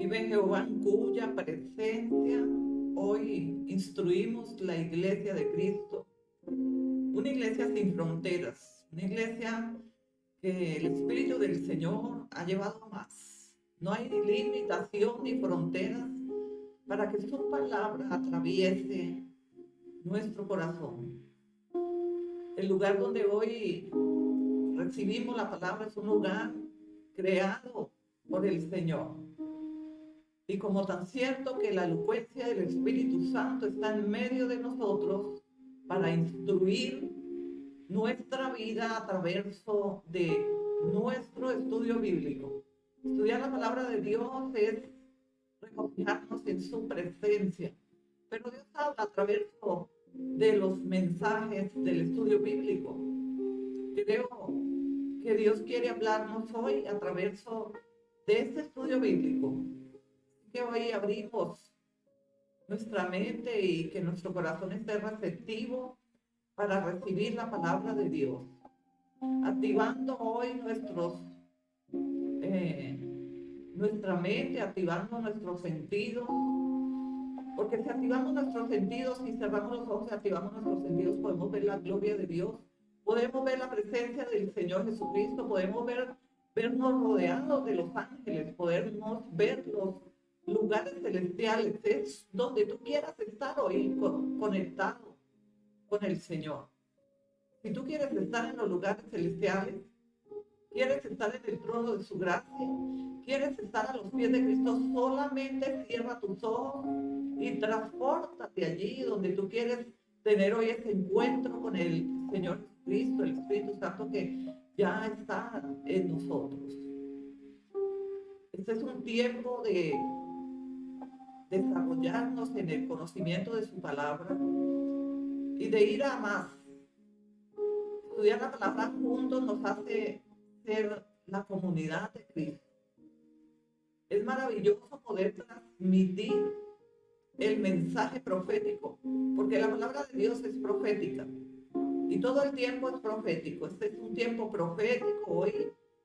Vive Jehová en cuya presencia hoy instruimos la iglesia de Cristo. Una iglesia sin fronteras, una iglesia que el Espíritu del Señor ha llevado más. No hay ni limitación ni fronteras para que su palabra atraviese nuestro corazón. El lugar donde hoy recibimos la palabra es un lugar creado por el Señor. Y como tan cierto que la elocuencia del Espíritu Santo está en medio de nosotros para instruir nuestra vida a través de nuestro estudio bíblico. Estudiar la palabra de Dios es regocijarnos en su presencia. Pero Dios habla a través de los mensajes del estudio bíblico. Creo que Dios quiere hablarnos hoy a través de este estudio bíblico. Que hoy abrimos nuestra mente y que nuestro corazón esté receptivo para recibir la palabra de Dios, activando hoy nuestra mente, activando nuestros sentidos, porque si activamos nuestros sentidos y cerramos los ojos y activamos nuestros sentidos, podemos ver la gloria de Dios, podemos ver la presencia del Señor Jesucristo, podemos vernos rodeados de los ángeles, podemos ver los lugares celestiales. Es donde tú quieras estar hoy conectado con el Señor. Si tú quieres estar en los lugares celestiales, quieres estar en el trono de su gracia, quieres estar a los pies de Cristo, solamente cierra tus ojos y transpórtate allí donde tú quieres tener hoy ese encuentro con el Señor Cristo, el Espíritu Santo que ya está en nosotros. Este es un tiempo de desarrollarnos en el conocimiento de su palabra y de ir a más. Estudiar la palabra juntos nos hace ser la comunidad de Cristo. Es maravilloso poder transmitir el mensaje profético, porque la palabra de Dios es profética y todo el tiempo es profético. Este es un tiempo profético hoy,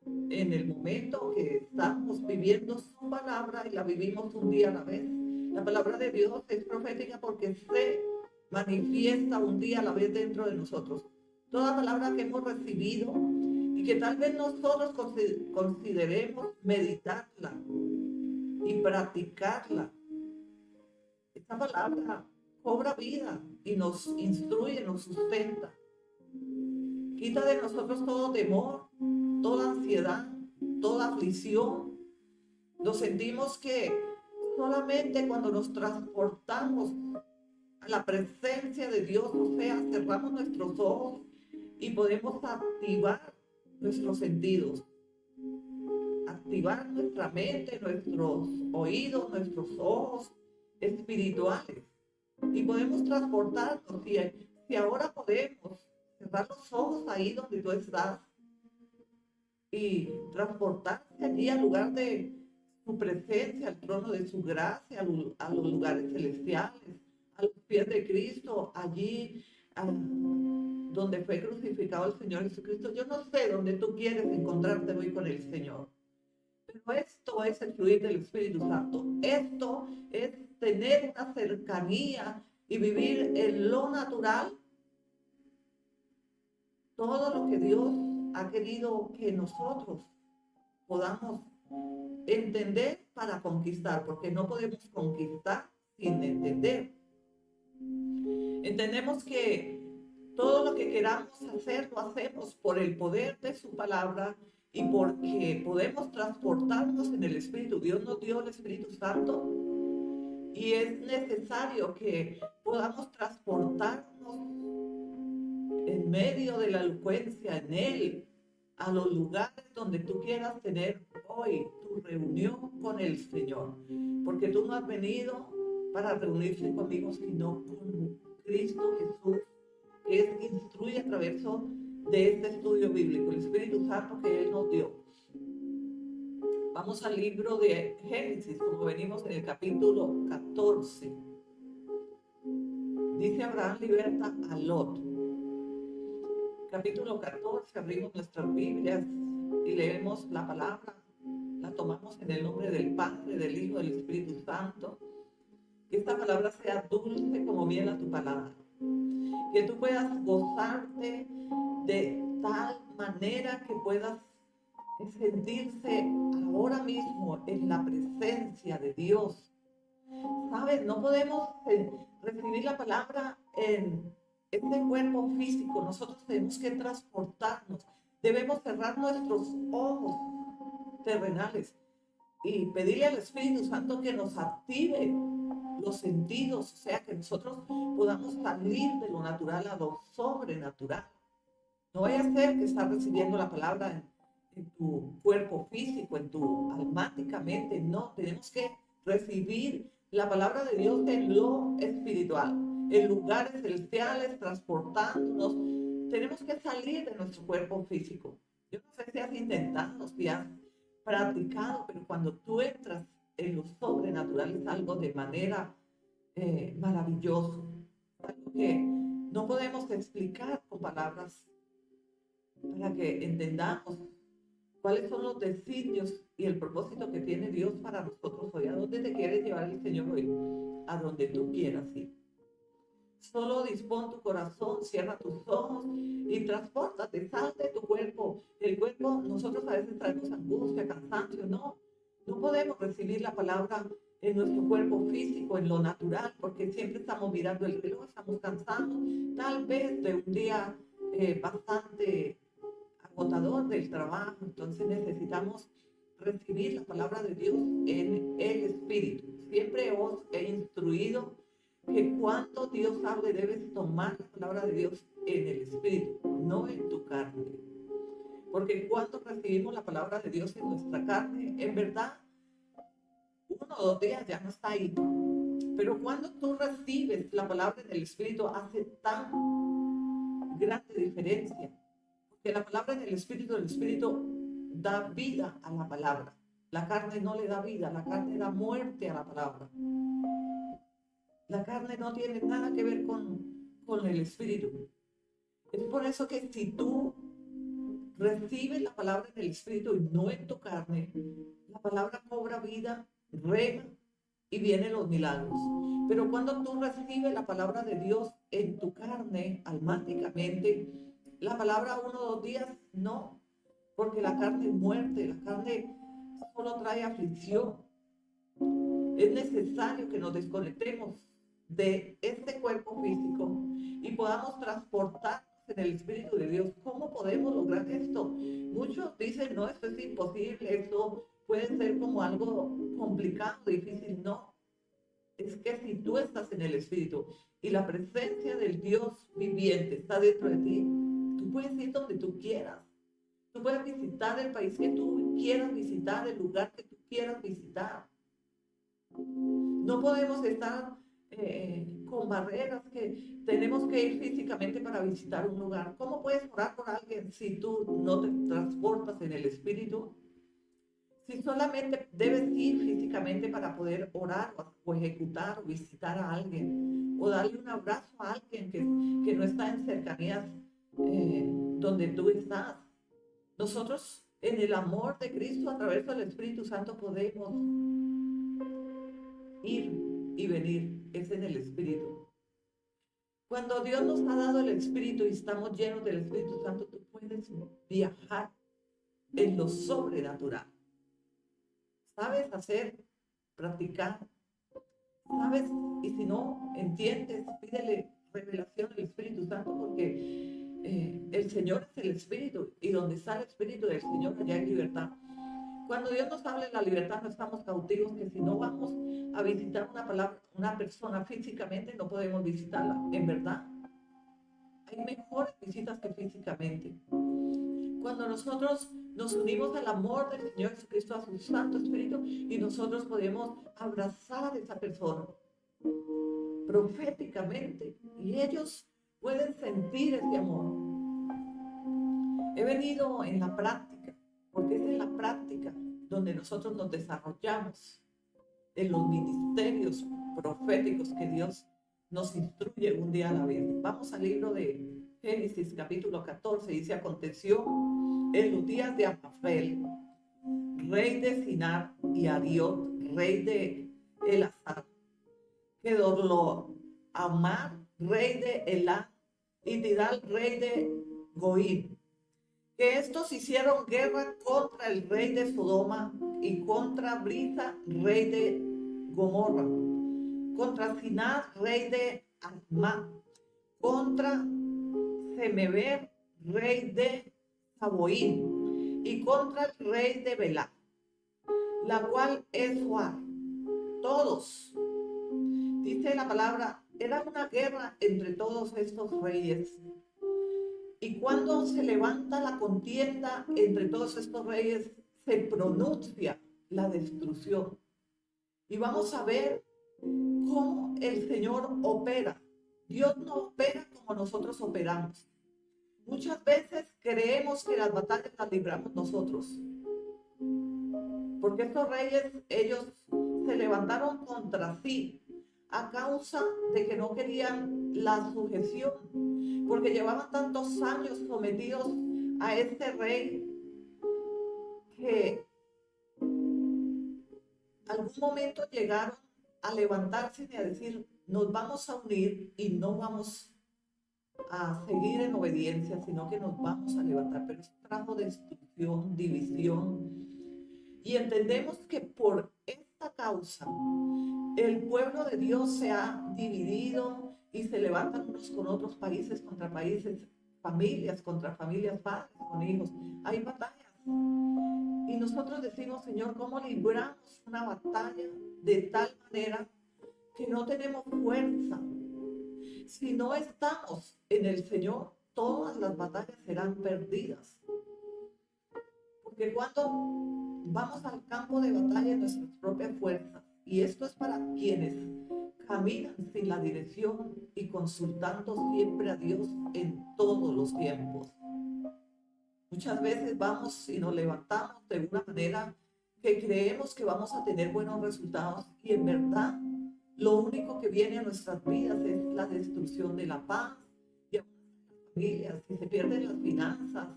en el momento que estamos viviendo su palabra y la vivimos un día a la vez. La palabra de Dios es profética porque se manifiesta un día a la vez dentro de nosotros. Toda palabra que hemos recibido y que tal vez nosotros consideremos meditarla y practicarla. Esta palabra cobra vida y nos instruye, nos sustenta. Quita de nosotros todo temor, toda ansiedad, toda aflicción. Nos sentimos que solamente cuando nos transportamos a la presencia de Dios, o sea, cerramos nuestros ojos y podemos activar nuestros sentidos, activar nuestra mente, nuestros oídos, nuestros ojos espirituales y podemos transportarnos. Si ahora podemos cerrar los ojos ahí donde tú estás y transportarse allí al lugar de su presencia, al trono de su gracia, a los lugares celestiales, a los pies de Cristo, allí donde fue crucificado el Señor Jesucristo. Yo no sé dónde tú quieres encontrarte hoy con el Señor, pero esto es el fluir del Espíritu Santo. Esto es tener una cercanía y vivir en lo natural todo lo que Dios ha querido que nosotros podamos entender para conquistar, porque no podemos conquistar sin entender. Entendemos que todo lo que queramos hacer lo hacemos por el poder de su palabra y porque podemos transportarnos en el Espíritu. Dios nos dio el Espíritu Santo y es necesario que podamos transportarnos en medio de la elocuencia en Él a los lugares donde tú quieras tener hoy tu reunión con el Señor, porque tú no has venido para reunirse conmigo, sino con Cristo Jesús, que es que instruye a través de este estudio bíblico, el Espíritu Santo que Él nos dio. Vamos al libro de Génesis, como venimos en el capítulo 14. Dice Abraham liberta a Lot. Capítulo 14, abrimos nuestras Biblias y leemos la palabra la tomamos en el nombre del Padre, del Hijo, del Espíritu Santo. Que esta palabra sea dulce como miel a tu paladar. Que tú puedas gozarte de tal manera que puedas sentirse ahora mismo en la presencia de Dios. ¿Sabes? No podemos recibir la palabra en este cuerpo físico. Nosotros tenemos que transportarnos. Debemos cerrar nuestros ojos terrenales y pedirle al Espíritu Santo que nos active los sentidos, o sea, que nosotros podamos salir de lo natural a lo sobrenatural. No vaya a ser que estás recibiendo la palabra en tu cuerpo físico, en tu almáticamente. No, tenemos que recibir la palabra de Dios en lo espiritual, en lugares celestiales, transportándonos. Tenemos que salir de nuestro cuerpo físico. Yo no sé si has intentado, si has practicado, pero cuando tú entras en lo sobrenatural es algo de manera maravilloso, algo que no podemos explicar con palabras para que entendamos cuáles son los designios y el propósito que tiene Dios para nosotros hoy. ¿A dónde te quiere llevar el Señor hoy? A donde tú quieras ir. Solo dispón tu corazón, cierra tus ojos y transpórtate, sal de tu cuerpo. El cuerpo, nosotros a veces traemos angustia, cansancio, no podemos recibir la palabra en nuestro cuerpo físico, en lo natural, porque siempre estamos mirando el reloj, estamos cansados, tal vez de un día bastante agotador del trabajo. Entonces necesitamos recibir la palabra de Dios en el Espíritu. Siempre os he instruido que cuando Dios hable debes tomar la palabra de Dios en el Espíritu, no en tu carne. Porque cuando recibimos la palabra de Dios en nuestra carne, en verdad, 1 o 2 días ya no está ahí. Pero cuando tú recibes la palabra en el Espíritu, hace tan grande diferencia. Porque la palabra en el Espíritu da vida a la palabra. La carne no le da vida, la carne da muerte a la palabra. La carne no tiene nada que ver con el Espíritu. Es por eso que si tú recibes la palabra en el Espíritu y no en tu carne, la palabra cobra vida, rema y vienen los milagros. Pero cuando tú recibes la palabra de Dios en tu carne, almáticamente, la palabra 1 o 2 días, no, porque la carne es muerte, la carne solo trae aflicción. Es necesario que nos desconectemos de este cuerpo físico y podamos transportarnos en el Espíritu de Dios. ¿Cómo podemos lograr esto? Muchos dicen, no, esto es imposible, esto puede ser como algo complicado, difícil. No, es que si tú estás en el Espíritu y la presencia del Dios viviente está dentro de ti, tú puedes ir donde tú quieras. Tú puedes visitar el país que tú quieras visitar, el lugar que tú quieras visitar. No podemos estar con barreras que tenemos que ir físicamente para visitar un lugar. ¿Cómo puedes orar por alguien si tú no te transportas en el Espíritu? Si solamente debes ir físicamente para poder orar o ejecutar o visitar a alguien o darle un abrazo a alguien que no está en cercanías donde tú estás. Nosotros en el amor de Cristo a través del Espíritu Santo podemos ir y venir. Es en el Espíritu. Cuando Dios nos ha dado el Espíritu y estamos llenos del Espíritu Santo, tú puedes viajar en lo sobrenatural. ¿Sabes hacer, practicar? ¿Sabes? Y si no entiendes, pídele revelación al Espíritu Santo, porque el Señor es el Espíritu y donde está el Espíritu del Señor, allá hay libertad. Cuando Dios nos habla de la libertad, no estamos cautivos, que si no vamos a visitar una persona físicamente, no podemos visitarla. En verdad, hay mejores visitas que físicamente. Cuando nosotros nos unimos al amor del Señor Jesucristo, a su Santo Espíritu, y nosotros podemos abrazar a esa persona proféticamente, y ellos pueden sentir ese amor. He venido en la práctica, porque es en la práctica donde nosotros nos desarrollamos en los ministerios proféticos que Dios nos instruye un día a la vez. Vamos al libro de Génesis capítulo 14, dice: aconteció en los días de Amrafel, rey de Sinar, y Ariot, rey de Elazar, Kedorlaomer, rey de Elá, y Tidal, rey de Goim, que estos hicieron guerra contra el rey de Sodoma y contra Brisa, rey de Gomorra, contra Sinar, rey de Admá, contra Semeber, rey de Saboín, y contra el rey de Belá, la cual es Suar. Todos, dice la palabra, era una guerra entre todos estos reyes. Y cuando se levanta la contienda entre todos estos reyes, se pronuncia la destrucción. Y vamos a ver cómo el Señor opera. Dios no opera como nosotros operamos. Muchas veces creemos que las batallas las libramos nosotros. Porque estos reyes, ellos se levantaron contra sí a causa de que no querían la sujeción, porque llevaban tantos años sometidos a este rey que algún momento llegaron a levantarse y a decir, nos vamos a unir y no vamos a seguir en obediencia, sino que nos vamos a levantar. Pero eso trajo destrucción, división. Y entendemos que por esta causa el pueblo de Dios se ha dividido y se levantan unos con otros, países contra países, familias contra familias, padres con hijos. Hay batallas. Y nosotros decimos, Señor, ¿cómo libramos una batalla de tal manera que no tenemos fuerza? Si no estamos en el Señor, todas las batallas serán perdidas. Porque cuando vamos al campo de batalla en nuestras propias fuerzas, y esto es para quienes caminan sin la dirección y consultando siempre a Dios en todos los tiempos. Muchas veces vamos y nos levantamos de una manera que creemos que vamos a tener buenos resultados, y en verdad lo único que viene a nuestras vidas es la destrucción de la paz, y a las familias, y se pierden las finanzas,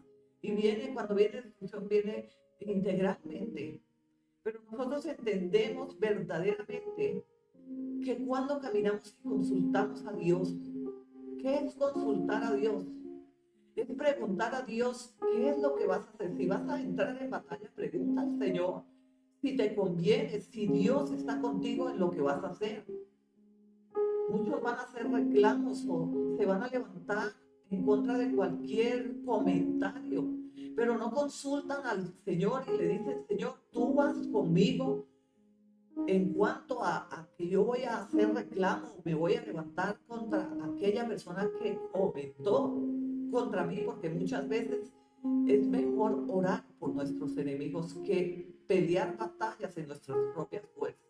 y cuando viene destrucción, viene integralmente. Pero nosotros entendemos verdaderamente que cuando caminamos y consultamos a Dios, ¿qué es consultar a Dios? Es preguntar a Dios qué es lo que vas a hacer. Si vas a entrar en batalla, pregunta al Señor si te conviene, si Dios está contigo en lo que vas a hacer. Muchos van a hacer reclamos o se van a levantar en contra de cualquier comentario, pero no consultan al Señor y le dicen, Señor, tú vas conmigo en cuanto a que yo voy a hacer reclamo, me voy a levantar contra aquella persona que comentó contra mí, porque muchas veces es mejor orar por nuestros enemigos que pelear batallas en nuestras propias fuerzas.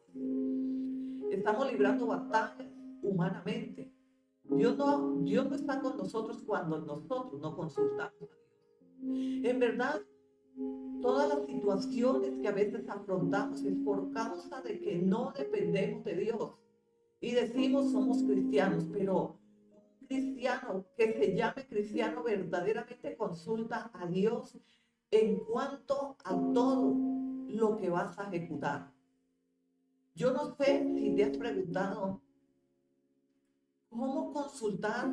Estamos librando batallas humanamente. Dios no está con nosotros cuando nosotros no consultamos a Dios. En verdad, todas las situaciones que a veces afrontamos es por causa de que no dependemos de Dios. Y decimos somos cristianos, pero un cristiano que se llame cristiano verdaderamente consulta a Dios en cuanto a todo lo que vas a ejecutar. Yo no sé si te has preguntado cómo consultar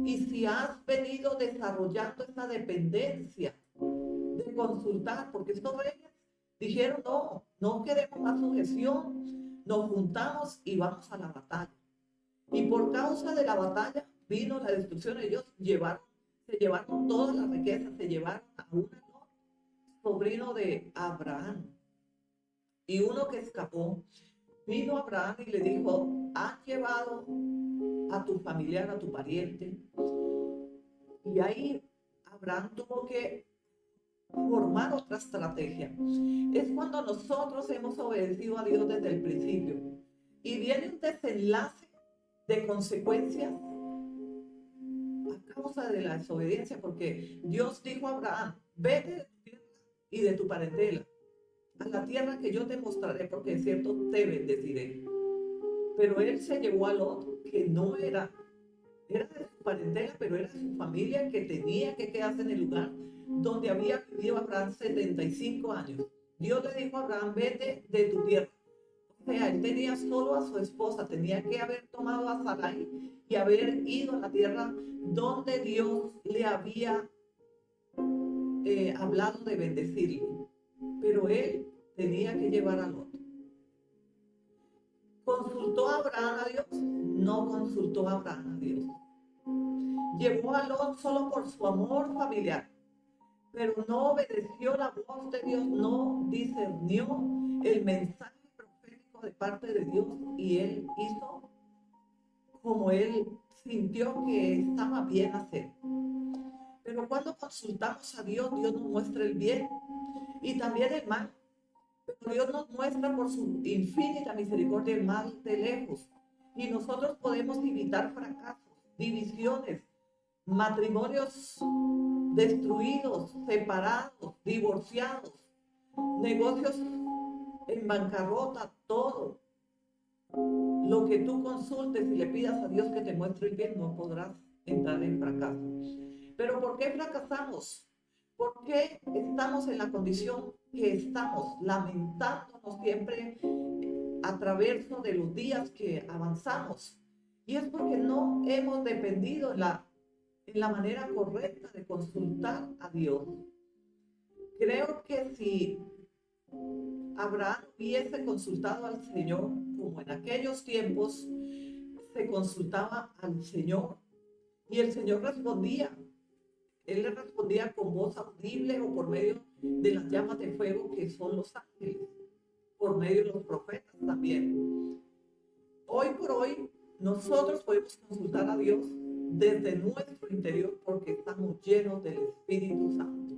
y si has venido desarrollando esa dependencia de consultar, porque estos reyes dijeron, no queremos más sujeción, nos juntamos y vamos a la batalla. Y por causa de la batalla vino la destrucción. Ellos se llevaron todas las riquezas, se llevaron a un sobrino de Abraham. Y uno que escapó, vino a Abraham y le dijo, han llevado a tu familiar, a tu pariente. Y ahí Abraham tuvo que formar otra estrategia. Es cuando nosotros hemos obedecido a Dios desde el principio y viene un desenlace de consecuencias a causa de la desobediencia, porque Dios dijo a Abraham, vete de tu tierra y de tu parentela a la tierra que yo te mostraré, porque es cierto, te bendeciré. Pero él se llevó al otro que no era de su parentela, pero era de su familia, que tenía que quedarse en el lugar donde había vivido Abraham 75 años. Dios le dijo a Abraham, vete de tu tierra. O sea, él tenía solo a su esposa, tenía que haber tomado a Sarai y haber ido a la tierra donde Dios le había hablado de bendecirle. Pero él tenía que llevar a Lot. ¿Consultó a Abraham a Dios? No consultó a Abraham a Dios. Llevó a Lot solo por su amor familiar, pero no obedeció la voz de Dios, no discernió el mensaje profético de parte de Dios y él hizo como él sintió que estaba bien hacer. Pero cuando consultamos a Dios, Dios nos muestra el bien y también el mal. Pero Dios nos muestra por su infinita misericordia el mal de lejos. Y nosotros podemos evitar fracasos, divisiones, matrimonios destruidos, separados, divorciados, negocios en bancarrota, todo. Lo que tú consultes y le pidas a Dios que te muestre el bien, no podrás entrar en fracaso. Pero ¿por qué fracasamos? ¿Por qué estamos en la condición que estamos, lamentándonos siempre a través de los días que avanzamos? Y es porque no hemos dependido en la manera correcta de consultar a Dios. Creo que si Abraham hubiese consultado al Señor, como en aquellos tiempos se consultaba al Señor, y el Señor respondía. Él le respondía con voz audible o por medio de las llamas de fuego que son los ángeles, por medio de los profetas también. Hoy por hoy, nosotros podemos consultar a Dios desde nuestro interior porque estamos llenos del Espíritu Santo.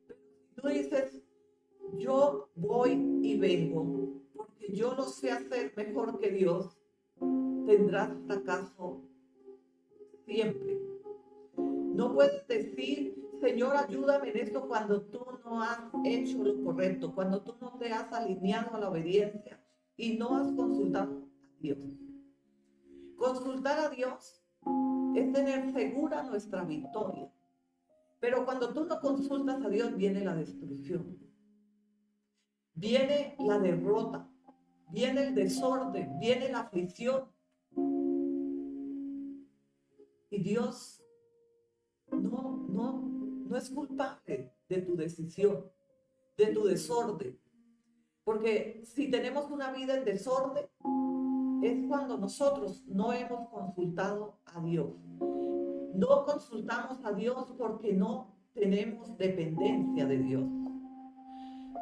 Pero si tú dices, yo voy y vengo porque yo lo sé hacer mejor que Dios, tendrás fracaso siempre. No puedes decir, Señor, ayúdame en esto cuando tú no has hecho lo correcto, cuando tú no te has alineado a la obediencia y no has consultado a Dios. Consultar a Dios es tener segura nuestra victoria. Pero cuando tú no consultas a Dios, viene la destrucción, viene la derrota, viene el desorden, viene la aflicción. Y Dios no es culpable de tu decisión, de tu desorden. Porque si tenemos una vida en desorden, es cuando nosotros no hemos consultado a Dios. No consultamos a Dios porque no tenemos dependencia de Dios.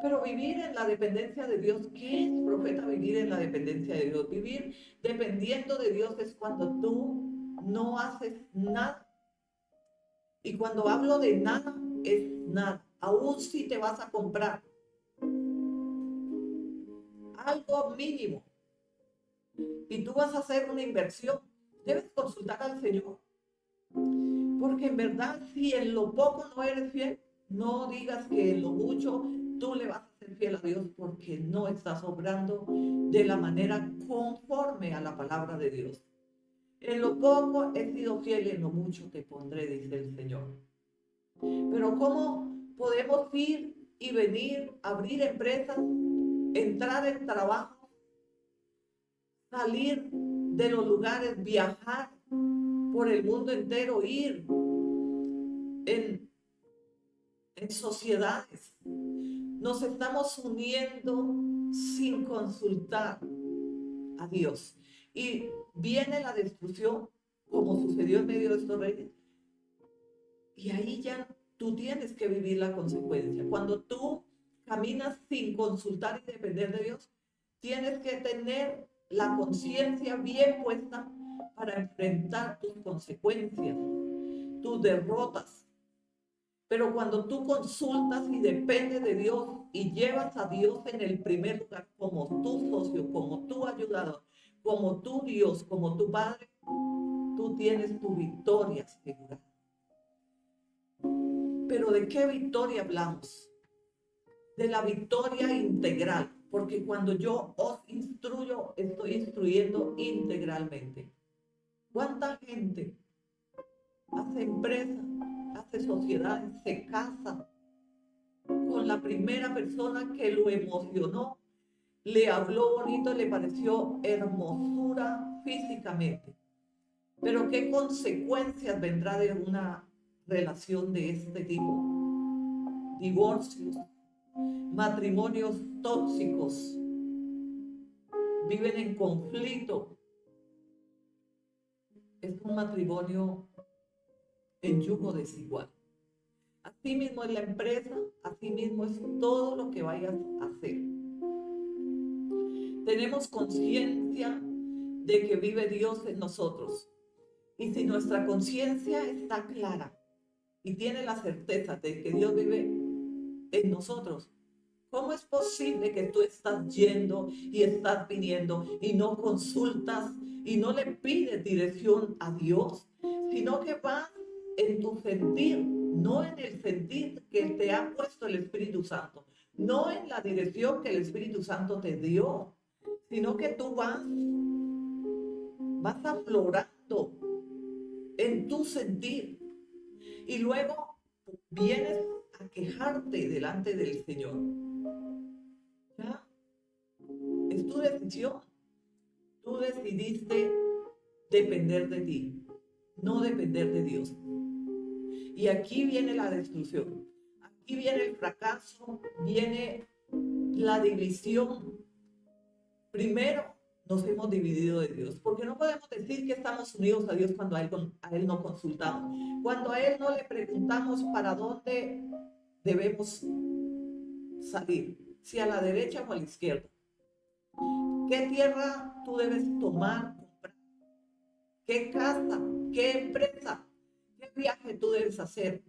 Pero vivir en la dependencia de Dios, ¿qué es, profeta, vivir en la dependencia de Dios? Vivir dependiendo de Dios es cuando tú no haces nada. Y cuando hablo de nada, es nada. Aún si te vas a comprar algo mínimo y tú vas a hacer una inversión, debes consultar al Señor. Porque en verdad, si en lo poco no eres fiel, no digas que en lo mucho tú le vas a ser fiel a Dios porque no estás obrando de la manera conforme a la palabra de Dios. En lo poco he sido fiel y en lo mucho te pondré, dice el Señor. Pero ¿cómo podemos ir y venir, abrir empresas, entrar en trabajo, salir de los lugares, viajar por el mundo entero, ir en sociedades? Nos estamos uniendo sin consultar a Dios. Y viene la destrucción, como sucedió en medio de estos reyes. Y ahí ya tú tienes que vivir la consecuencia. Cuando tú caminas sin consultar y depender de Dios, tienes que tener la conciencia bien puesta para enfrentar tus consecuencias, tus derrotas. Pero cuando tú consultas y dependes de Dios y llevas a Dios en el primer lugar como tu socio, como tu ayudador, como tu Dios, como tu Padre, tú tienes tu victoria asegurada. Pero ¿de qué victoria hablamos? De la victoria integral, porque cuando yo os instruyo, estoy instruyendo integralmente. ¿Cuánta gente hace empresas, hace sociedades, se casa con la primera persona que lo emocionó, le habló bonito, le pareció hermosura físicamente. Pero ¿qué consecuencias vendrá de una relación de este tipo? Divorcios, matrimonios tóxicos, viven en conflicto. Es un matrimonio en yugo desigual. Así mismo es la empresa, así mismo es todo lo que vayas a hacer. Tenemos conciencia de que vive Dios en nosotros. Y si nuestra conciencia está clara y tiene la certeza de que Dios vive en nosotros, ¿cómo es posible que tú estás yendo y estás viniendo y no consultas y no le pides dirección a Dios, sino que vas en tu sentir, no en el sentir que te ha puesto el Espíritu Santo, no en la dirección que el Espíritu Santo te dio, sino que tú vas aflorando en tu sentir y luego vienes a quejarte delante del Señor? ¿Ya? Es tu decisión. Tú decidiste depender de ti, no depender de Dios. Y aquí viene la destrucción. Aquí viene el fracaso, viene la división. Primero nos hemos dividido de Dios, porque no podemos decir que estamos unidos a Dios cuando a él no consultamos, cuando a Él no le preguntamos para dónde debemos salir, si a la derecha o a la izquierda. ¿Qué tierra tú debes tomar, comprar? ¿Qué casa? ¿Qué empresa? ¿Qué viaje tú debes hacer?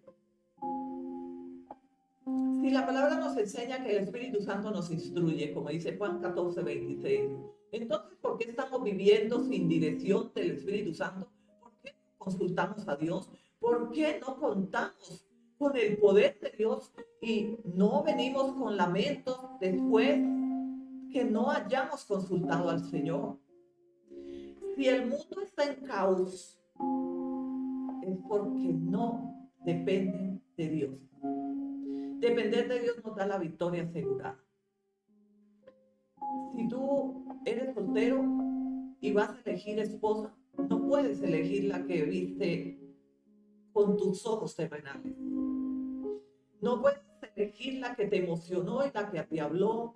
Si la palabra nos enseña que el Espíritu Santo nos instruye, como dice Juan 14:26, entonces, ¿por qué estamos viviendo sin dirección del Espíritu Santo? ¿Por qué no consultamos a Dios? ¿Por qué no contamos con el poder de Dios y no venimos con lamentos después que no hayamos consultado al Señor? Si el mundo está en caos, es porque no dependen de Dios. Depender de Dios nos da la victoria asegurada. Si tú eres soltero y vas a elegir esposa, no puedes elegir la que viste con tus ojos terrenales. No puedes elegir la que te emocionó y la que te habló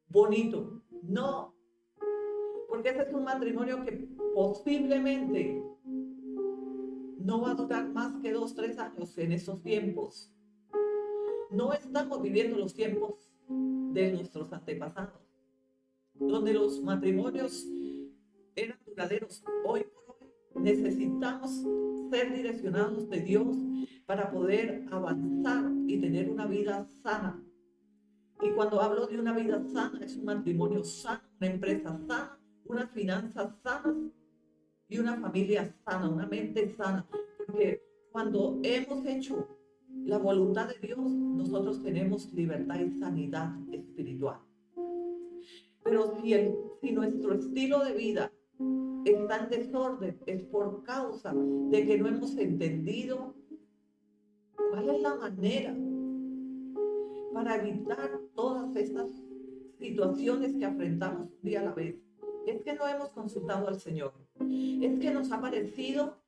bonito. No, porque ese es un matrimonio que posiblemente no va a durar más que 2, 3 años en esos tiempos. No estamos viviendo los tiempos de nuestros antepasados, donde los matrimonios eran duraderos. Hoy por hoy necesitamos ser direccionados de Dios para poder avanzar y tener una vida sana. Y cuando hablo de una vida sana, es un matrimonio sano, una empresa sana, unas finanzas sanas y una familia sana, una mente sana. Porque cuando hemos hecho la voluntad de Dios, nosotros tenemos libertad y sanidad espiritual. Pero si nuestro estilo de vida está en desorden, es por causa de que no hemos entendido cuál es la manera para evitar todas estas situaciones que enfrentamos un día a la vez. Es que no hemos consultado al Señor. Es que nos ha parecido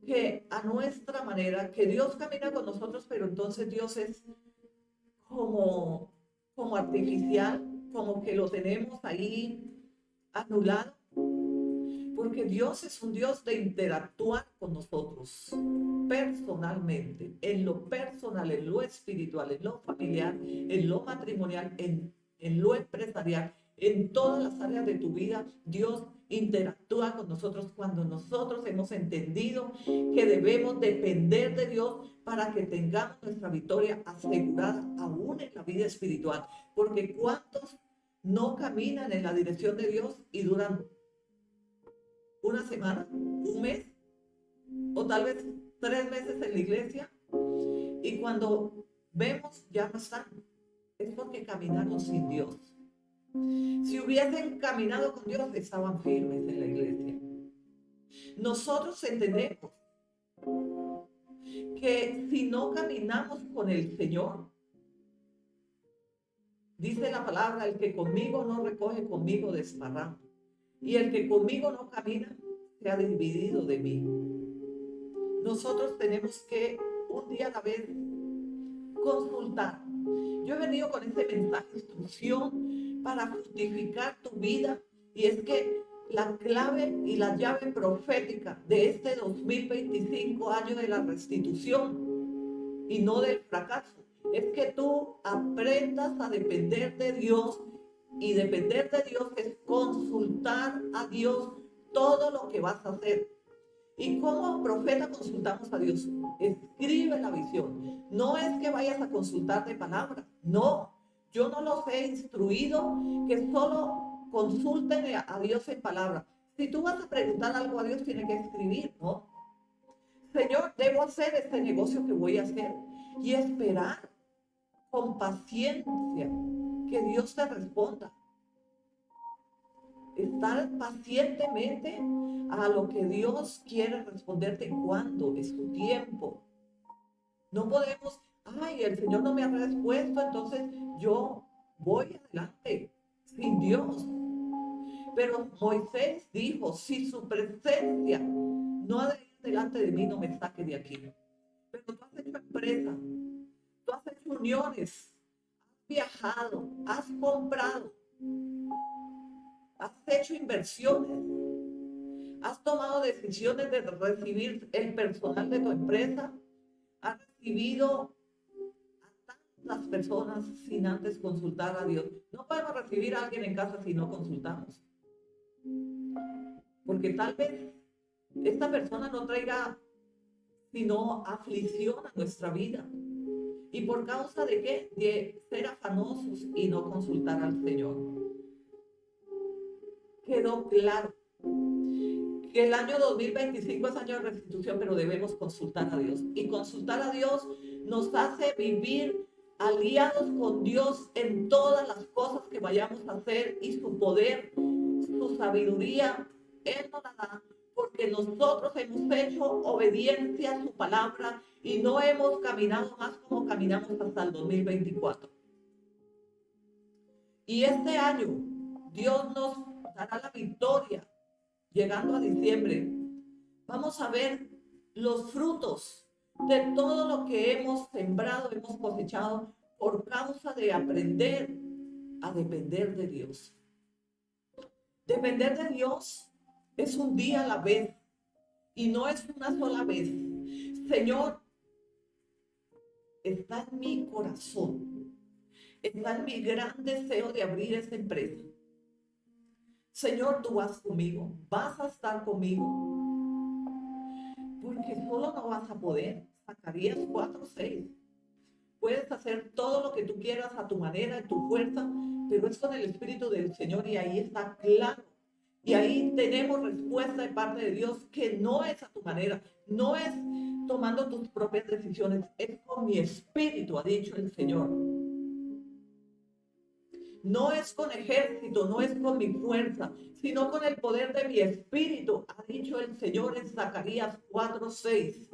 que a nuestra manera, que Dios camina con nosotros, pero entonces Dios es como artificial, como que lo tenemos ahí anulado. Porque Dios es un Dios de interactuar con nosotros personalmente, en lo personal, en lo espiritual, en lo familiar, en lo matrimonial, en lo empresarial, en todas las áreas de tu vida. Dios interactúa con nosotros cuando nosotros hemos entendido que debemos depender de Dios para que tengamos nuestra victoria asegurada aún en la vida espiritual. Porque ¿cuántos no caminan en la dirección de Dios y duran una semana, un mes, o tal vez 3 meses en la iglesia, y cuando vemos ya no están? Es porque caminaron sin Dios. Si hubiesen caminado con Dios, estaban firmes en la iglesia. Nosotros entendemos que si no caminamos con el Señor, Dice la palabra, el que conmigo no recoge, conmigo desparrama. Y el que conmigo no camina, se ha dividido de mí. Nosotros tenemos que un día a la vez consultar. Yo he venido con este mensaje de instrucción para justificar tu vida, y es que la clave y la llave profética de este 2025, año de la restitución y no del fracaso, es que tú aprendas a depender de Dios, y depender de Dios es consultar a Dios todo lo que vas a hacer. Y como profeta consultamos a Dios. Escribe la visión. No es que vayas a consultar de palabra. No, yo no los he instruido que solo consulten a Dios en palabra. Si tú vas a preguntar algo a Dios, tiene que escribir, ¿no? Señor, debo hacer este negocio que voy a hacer, y esperar con paciencia que Dios te responda. Estar pacientemente a lo que Dios quiere responderte cuando es su tiempo. No podemos, ay, el Señor no me ha respuesto, entonces yo voy adelante sin Dios. Pero Moisés dijo, si su presencia no ha de ir delante de mí, no me saque de aquí. Pero tú has hecho empresa, tú has hecho uniones, has viajado, has comprado, has hecho inversiones, has tomado decisiones de recibir el personal de tu empresa, has recibido a tantas personas sin antes consultar a Dios. No podemos recibir a alguien en casa si no consultamos, porque tal vez esta persona no traiga sino aflicción a nuestra vida. ¿Y por causa de qué? De ser afanosos y no consultar al Señor. Quedó claro que el año 2025 es año de restitución, pero debemos consultar a Dios. Y consultar a Dios nos hace vivir aliados con Dios en todas las cosas que vayamos a hacer, y su poder, su sabiduría, Él nos la da, porque nosotros hemos hecho obediencia a su palabra y no hemos caminado más como caminamos hasta el 2024. Y este año Dios nos dará la victoria. Llegando a diciembre, vamos a ver los frutos de todo lo que hemos sembrado, hemos cosechado por causa de aprender a depender de Dios. Depender de Dios es un día a la vez, y no es una sola vez. Señor, está en mi corazón, está en mi gran deseo de abrir esta empresa. Señor, tú vas conmigo, vas a estar conmigo, porque solo no vas a poder. Zacarías 4:6. Puedes hacer todo lo que tú quieras a tu manera, en tu fuerza, pero es con el Espíritu del Señor, y ahí está claro. Y ahí tenemos respuesta de parte de Dios, que no es a tu manera, no es tomando tus propias decisiones, es con mi espíritu, ha dicho el Señor. No es con ejército, no es con mi fuerza, sino con el poder de mi espíritu, ha dicho el Señor en Zacarías 4:6.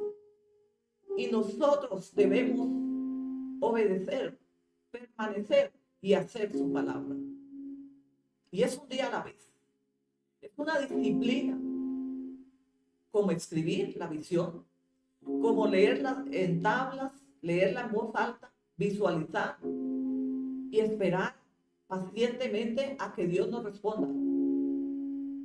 Y nosotros debemos obedecer, permanecer y hacer su palabra. Y es un día a la vez. Es una disciplina, como escribir la visión, como leerla en tablas, leerla en voz alta, visualizar y esperar pacientemente a que Dios nos responda.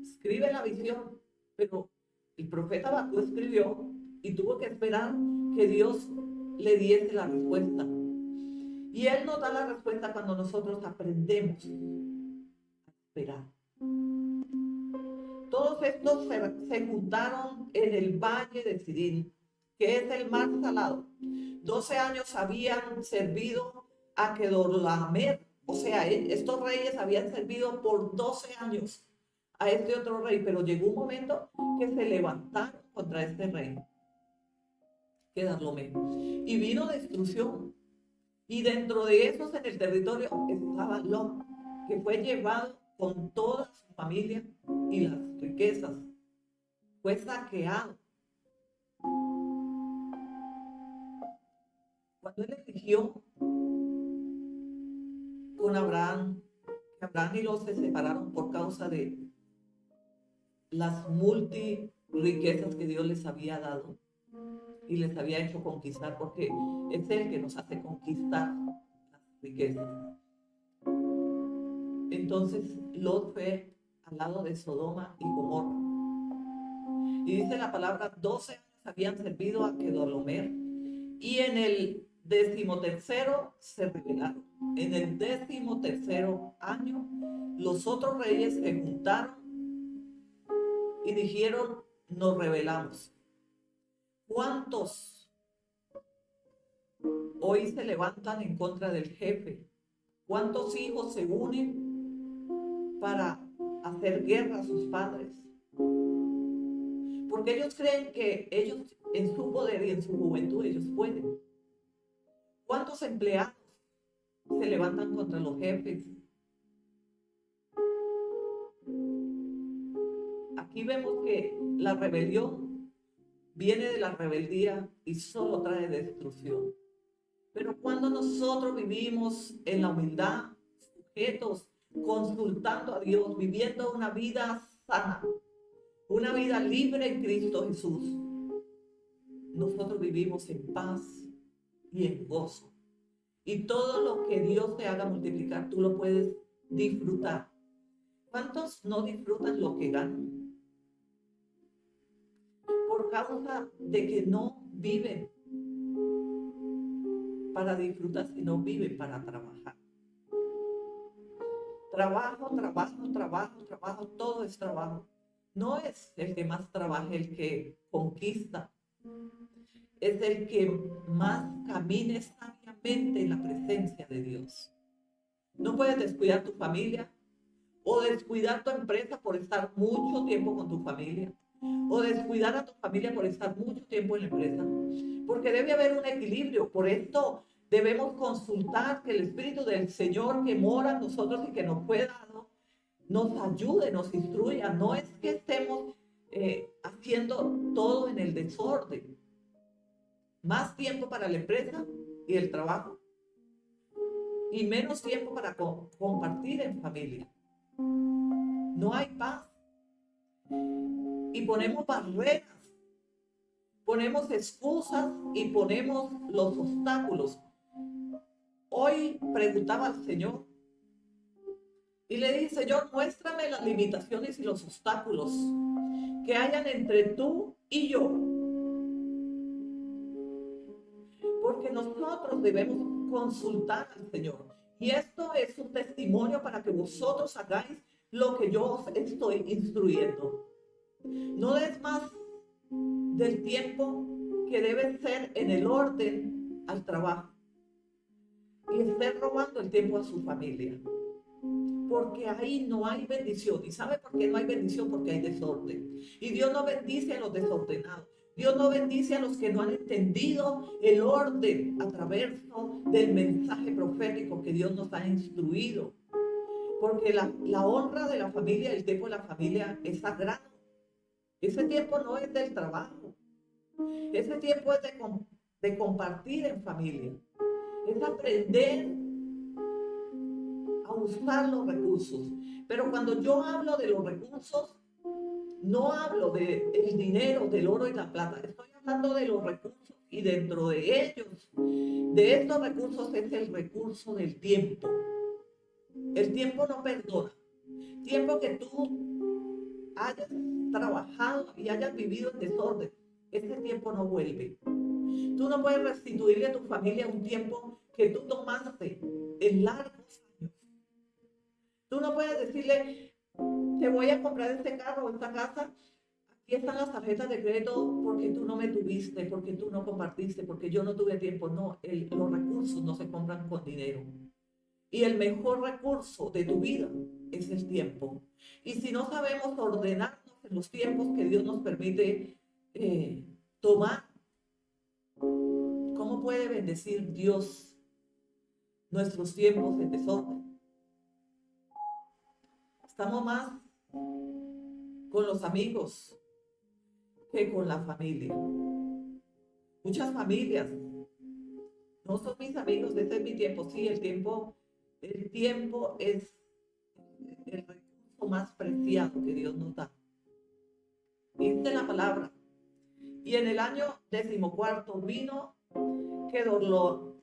Escribe la visión, pero el profeta Habacuc escribió y tuvo que esperar que Dios le diese la respuesta. Y Él nos da la respuesta cuando nosotros aprendemos a esperar. Todos estos se juntaron en el valle de Sidín, que es el mar salado. 12 años habían servido a Kedorlaomer. O sea, estos reyes habían servido por 12 años a este otro rey, pero llegó un momento que se levantaron contra este rey, Kedorlaomer, y vino destrucción. Y dentro de esos, en el territorio, estaba Lot, que fue llevado con toda su familia y las riquezas. Fue saqueado. Cuando él eligió con Abraham. Abraham y Lot se separaron por causa de las multiriquezas que Dios les había dado y les había hecho conquistar, porque es Él que nos hace conquistar las riquezas. Entonces Lot fue al lado de Sodoma y Gomorra. Y dice la palabra, 12 años habían servido a Kedorlaomer, y en el 13º se rebelaron. En el 13º año, los otros reyes se juntaron y dijeron, nos rebelamos. ¿Cuántos hoy se levantan en contra del jefe? ¿Cuántos hijos se unen para hacer guerra a sus padres? Porque ellos creen que ellos en su poder y en su juventud ellos pueden. ¿Cuántos empleados se levantan contra los jefes? Aquí vemos que la rebelión viene de la rebeldía y solo trae destrucción. Pero cuando nosotros vivimos en la humildad, sujetos, consultando a Dios, viviendo una vida sana, una vida libre en Cristo Jesús, nosotros vivimos en paz y en gozo. Y todo lo que Dios te haga multiplicar, tú lo puedes disfrutar. ¿Cuántos no disfrutan lo que ganan? Por causa de que no viven para disfrutar, sino viven para trabajar. Trabajo, todo es trabajo. No es el que más trabaja el que conquista, es el que más camine sabiamente en la presencia de Dios. No puedes descuidar tu familia o descuidar tu empresa por estar mucho tiempo con tu familia, o descuidar a tu familia por estar mucho tiempo en la empresa, porque debe haber un equilibrio. Por esto debemos consultar que el Espíritu del Señor que mora en nosotros y que nos fue dado, nos ayude, nos instruya. No es que estemos haciendo todo en el desorden. Más tiempo para la empresa y el trabajo, y menos tiempo para compartir en familia. No hay paz. Y ponemos barreras, ponemos excusas y ponemos los obstáculos. Hoy preguntaba al Señor y le dije, Señor, muéstrame las limitaciones y los obstáculos que hayan entre tú y yo. Porque nosotros debemos consultar al Señor. Y esto es un testimonio para que vosotros hagáis lo que yo os estoy instruyendo. No des más del tiempo que debe ser en el orden al trabajo y esté robando el tiempo a su familia, porque ahí no hay bendición. ¿Y sabe por qué no hay bendición? Porque hay desorden, y Dios no bendice a los desordenados. Dios no bendice a los que no han entendido el orden a través del mensaje profético que Dios nos ha instruido, porque la honra de la familia, el tiempo de la familia es sagrado. Ese tiempo no es del trabajo. Ese tiempo es de compartir en familia. Es aprender a usar los recursos. Pero cuando yo hablo de los recursos, no hablo del dinero, del oro y la plata. Estoy hablando de los recursos, y dentro de ellos, de estos recursos, es el recurso del tiempo. El tiempo no perdona. Tiempo que tú hayas trabajado y hayas vivido en desorden, ese tiempo no vuelve. Tú no puedes restituirle a tu familia un tiempo que tú tomaste en largos años. Tú no puedes decirle, te voy a comprar este carro o esta casa, aquí están las tarjetas de crédito porque tú no me tuviste, porque tú no compartiste, porque yo no tuve tiempo. No, los recursos no se compran con dinero. Y el mejor recurso de tu vida es el tiempo. Y si no sabemos ordenarnos en los tiempos que Dios nos permite tomar, ¿cómo puede bendecir Dios nuestros tiempos de desorden? Estamos más con los amigos que con la familia. Muchas familias no son mis amigos, ese es mi tiempo. Sí, el tiempo El tiempo es el recurso más preciado que Dios nos da. Dice la palabra. Y en el año 14 vino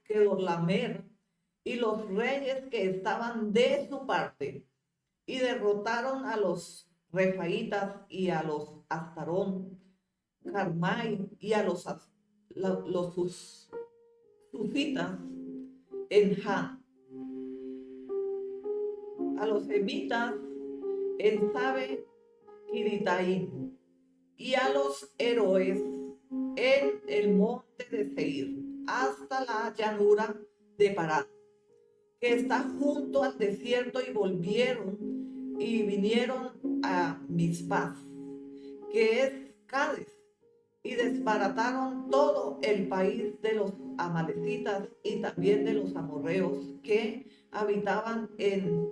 Kedorlaomer y los reyes que estaban de su parte y derrotaron a los Refaitas y a los Astarón, Carmai y a los Susitas en Han, a los Semitas en Sabe Kiritaim y a los héroes en el monte de Seir hasta la llanura de Parán, que está junto al desierto, y volvieron y vinieron a Mispas, que es Cades, y desbarataron todo el país de los amalecitas y también de los amorreos que habitaban en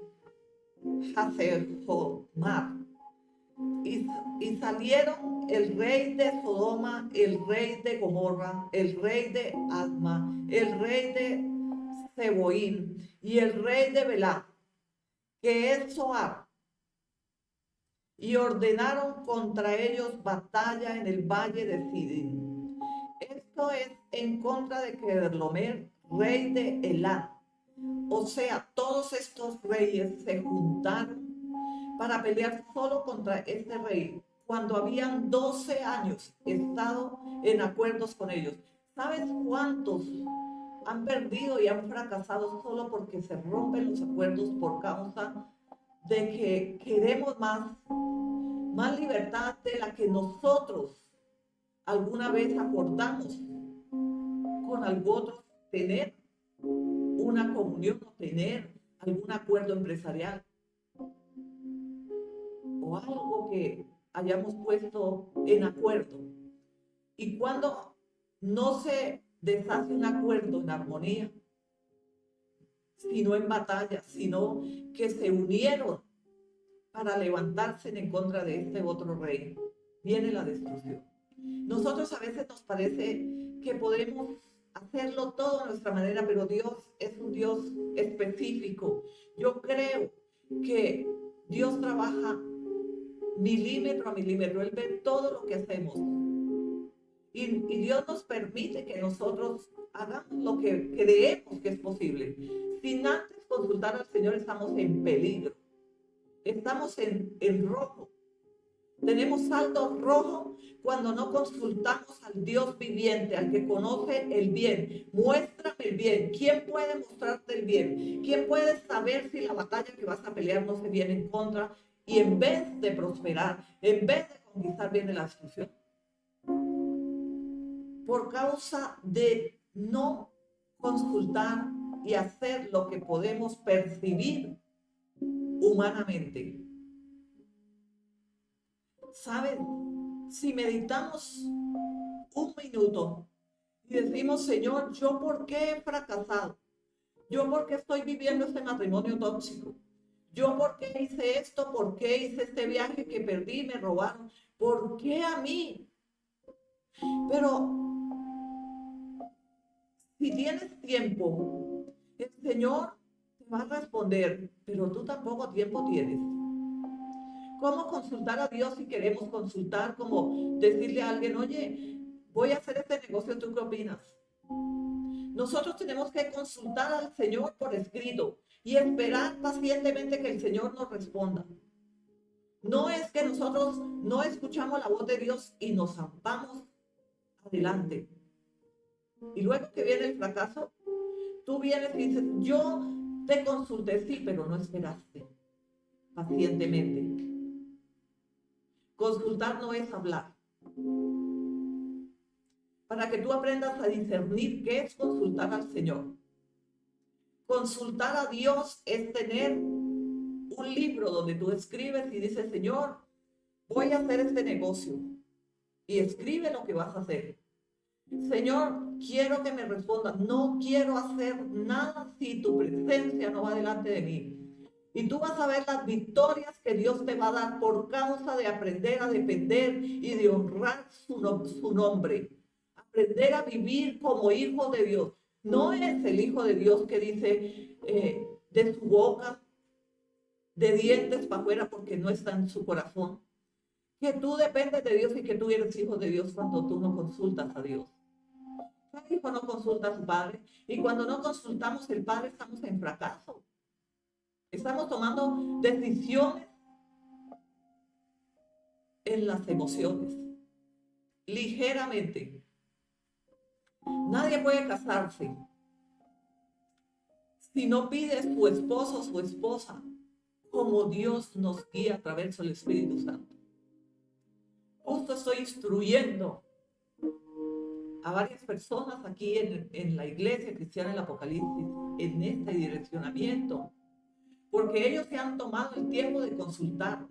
Haserjomar. Y salieron el rey de Sodoma, el rey de Gomorra, el rey de Adma, el rey de Seboín y el rey de Belá, que es Zoar, y ordenaron contra ellos batalla en el valle de Sidín. Esto es en contra de Kedorlaomer, rey de Elá. O sea, todos estos reyes se juntaron para pelear solo contra este rey, cuando habían 12 años estado en acuerdos con ellos. ¿Sabes cuántos han perdido y han fracasado solo porque se rompen los acuerdos por causa de que queremos más libertad de la que nosotros alguna vez acordamos con algún otro tener una comunión o tener algún acuerdo empresarial o algo que hayamos puesto en acuerdo? Y cuando no se deshace un acuerdo en armonía, sino en batalla, sino que se unieron para levantarse en contra de este otro rey, viene la destrucción. Nosotros a veces nos parece que podemos hacerlo todo a nuestra manera, pero Dios es un Dios específico. Yo creo que Dios trabaja milímetro a milímetro. Él ve todo lo que hacemos. Y Dios nos permite que nosotros hagamos lo que creemos que es posible. Sin antes consultar al Señor, estamos en peligro. Estamos en rojo. Tenemos saldo rojo cuando no consultamos al Dios viviente, al que conoce el bien. Muéstrame el bien. ¿Quién puede mostrarte el bien? ¿Quién puede saber si la batalla que vas a pelear no se viene en contra? Y en vez de prosperar, en vez de conquistar, viene la destrucción. Por causa de no consultar y hacer lo que podemos percibir humanamente. ¿Saben? Si meditamos un minuto y decimos: Señor, ¿yo por qué he fracasado? ¿Yo por qué estoy viviendo este matrimonio tóxico? ¿Yo por qué hice esto? ¿Por qué hice este viaje que perdí, me robaron? ¿Por qué a mí? Pero si tienes tiempo, el Señor te va a responder, pero tú tampoco tiempo tienes. ¿Cómo consultar a Dios si queremos consultar? Como decirle a alguien: oye, voy a hacer este negocio, ¿tú qué opinas? Nosotros tenemos que consultar al Señor por escrito y esperar pacientemente que el Señor nos responda. No es que nosotros no escuchamos la voz de Dios y nos zampamos adelante. Y luego que viene el fracaso, tú vienes y dices: yo te consulté, sí, pero no esperaste pacientemente. Consultar no es hablar. Para que tú aprendas a discernir qué es consultar al Señor. Consultar a Dios es tener un libro donde tú escribes y dices: Señor, voy a hacer este negocio. Y escribe lo que vas a hacer. Señor, quiero que me respondas. No quiero hacer nada si tu presencia no va delante de mí. Y tú vas a ver las victorias que Dios te va a dar por causa de aprender a depender y de honrar su nombre. Aprender a vivir como hijo de Dios. No es el hijo de Dios que dice: de su boca, de dientes para afuera, porque no está en su corazón. Que tú dependes de Dios y que tú eres hijo de Dios cuando tú no consultas a Dios. El hijo no consulta a su padre, y cuando no consultamos al padre estamos en fracaso. Estamos tomando decisiones en las emociones, ligeramente. Nadie puede casarse si no pide su esposo o su esposa como Dios nos guía a través del Espíritu Santo. Justo estoy instruyendo a varias personas aquí en la iglesia cristiana del Apocalipsis en este direccionamiento, porque ellos se han tomado el tiempo de consultarme.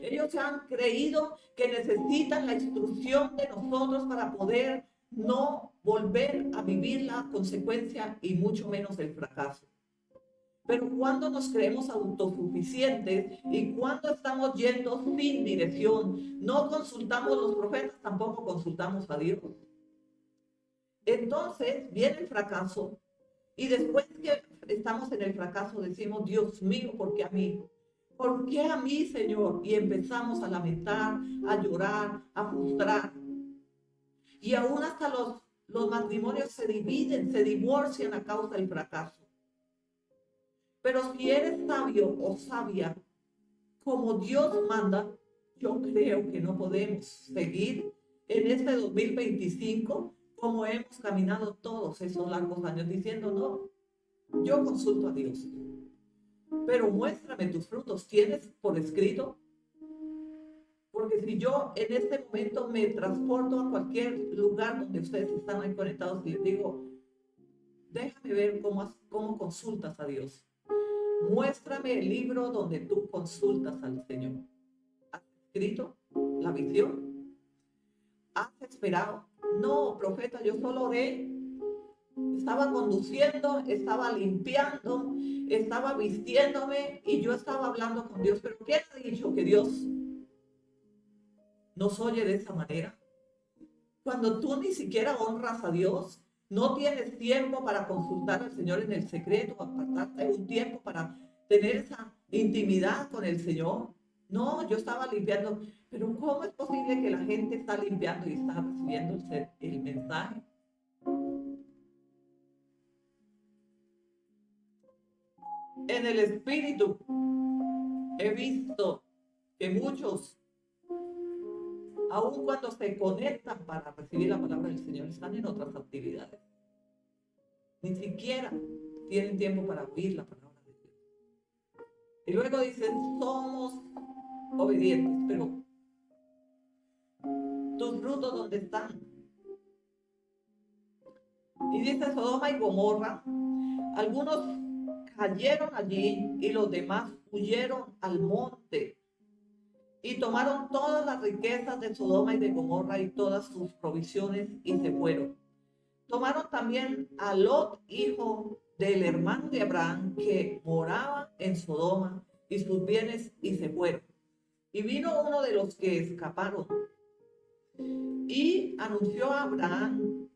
Ellos se han creído que necesitan la instrucción de nosotros para poder no volver a vivir la consecuencia y mucho menos el fracaso. Pero cuando nos creemos autosuficientes y cuando estamos yendo sin dirección, no consultamos los profetas, tampoco consultamos a Dios. Entonces viene el fracaso y después que estamos en el fracaso decimos, Dios mío, ¿por qué a mí? ¿Por qué a mí, Señor? Y empezamos a lamentar, a llorar, a frustrar. Y aún hasta los matrimonios se dividen, se divorcian a causa del fracaso. Pero si eres sabio o sabia, como Dios manda, yo creo que no podemos seguir en este 2025 como hemos caminado todos esos largos años diciendo, no, yo consulto a Dios. Pero muéstrame tus frutos. ¿Tienes por escrito? Porque si yo en este momento me transporto a cualquier lugar donde ustedes están ahí conectados y les digo, déjame ver cómo consultas a Dios. Muéstrame el libro donde tú consultas al Señor. ¿Has escrito la visión? ¿Has esperado? No, profeta, yo solo oré. Estaba conduciendo, estaba limpiando, estaba vistiéndome y yo estaba hablando con Dios. Pero ¿quién ha dicho que Dios nos oye de esa manera? Cuando tú ni siquiera honras a Dios, no tienes tiempo para consultar al Señor en el secreto, apartarte un tiempo para tener esa intimidad con el Señor. No, yo estaba limpiando. Pero ¿cómo es posible que la gente está limpiando y está recibiendo el mensaje? En el Espíritu he visto que muchos, aun cuando se conectan para recibir la palabra del Señor, están en otras actividades. Ni siquiera tienen tiempo para oír la palabra de Dios. Y luego dicen, somos obedientes, pero tus frutos, ¿dónde están? Y dice Sodoma y Gomorra, algunos cayeron allí y los demás huyeron al monte y tomaron todas las riquezas de Sodoma y de Gomorra y todas sus provisiones y se fueron. Tomaron también a Lot, hijo del hermano de Abraham, que moraba en Sodoma, y sus bienes y se fueron. Y vino uno de los que escaparon y anunció a Abraham,